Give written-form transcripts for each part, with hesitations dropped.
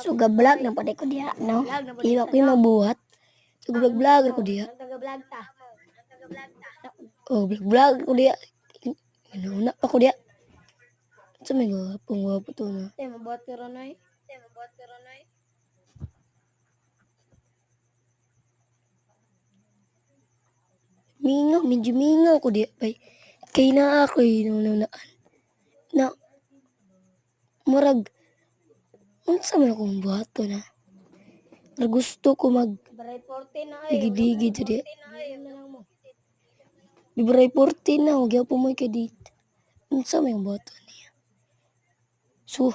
So ga-vlog na pala ko diya, no? Iwa ko yung mabuhat. So ga-vlog ako diya. Oh, vlog ko diya. Ano pa ko diya. Sa may gapong to na. Mabuhat ka ron ay. Medyo mingaw ko diya. Kay na ako nunaan. Na, murag, unsa man akong buhato na. Pero gusto ko digid-digid sa diya. Bibray 14 na, huwag po mo dito. Unsa man yung buhato niya. So,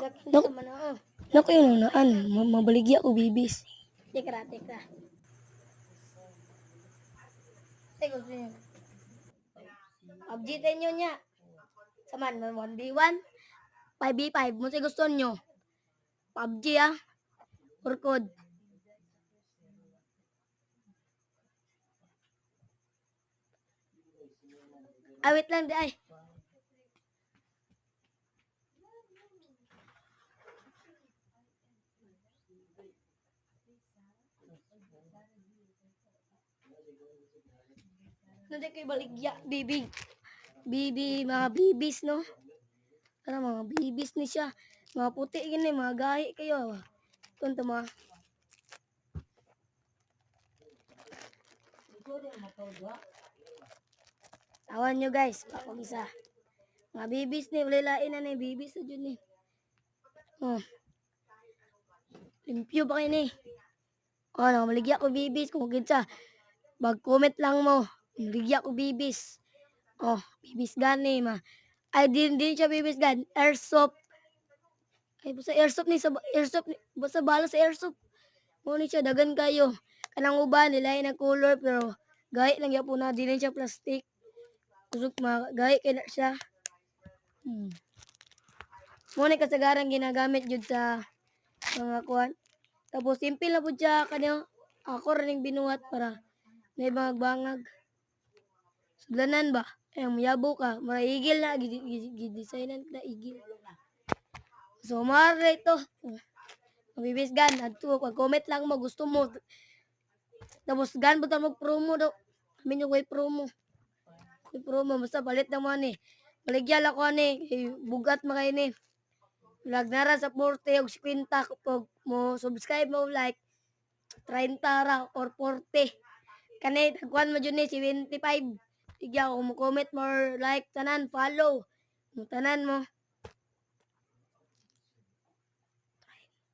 naku yung nunaan, mabaligya ko bibis. Teka. Abjitin nyo niya. Saman, 1v1, 5v5. Mo sa gusto nyo. PUBG Urkod. Wait lang di ay. Nandiyan kayo baligya, mga bibis, no? Tara, mga bibis ni siya. Mga puti, gini, mga gahi kayo. Tunto mo. Tawan nyo, guys. Kapag isa. Mga bibis ni, walilain na ni, bibis na dyan ni. Oh. Limpyo ba kayo ni? Oh, maligya ko bibis. Kung kinsa, mag-comment lang mo. Maligya ko bibis. Oh, bibis gani ma. Ay, din siya bibis gan. Airsoft. Ay, basta airsoft ni. Basta bala sa airsoft. Muna siya, dagan kayo. Kanang uban, nila na color, pero gaya lang yan po na. Di siya plastic. Kusog gaya kaya na siya. Muna kasagaran ginagamit yun sa mga kuwan. Tapos, simple na po siya. Kanya, ako rin binuhat para may bangag-bangag. Sudlanan ba? Mayabo ka. Maraigil na. Gidesignan na igil. So, mara ito. Mabibis gan. Adto, comment lang mo. Gusto mo. Tapos, gan buta mag-promo daw. Kami nyo may promo. May promo. Basta palit na mo ni. Baligyan ako ni. Bugat makay ni. Vlog nara sa 40 o 50. Kapag mo subscribe mo like 30 ra or 40. Kanay, tagkuhan mo dyan ni 75. Tigyaw, kung mo comment more like, tanan, follow. Tanan mo.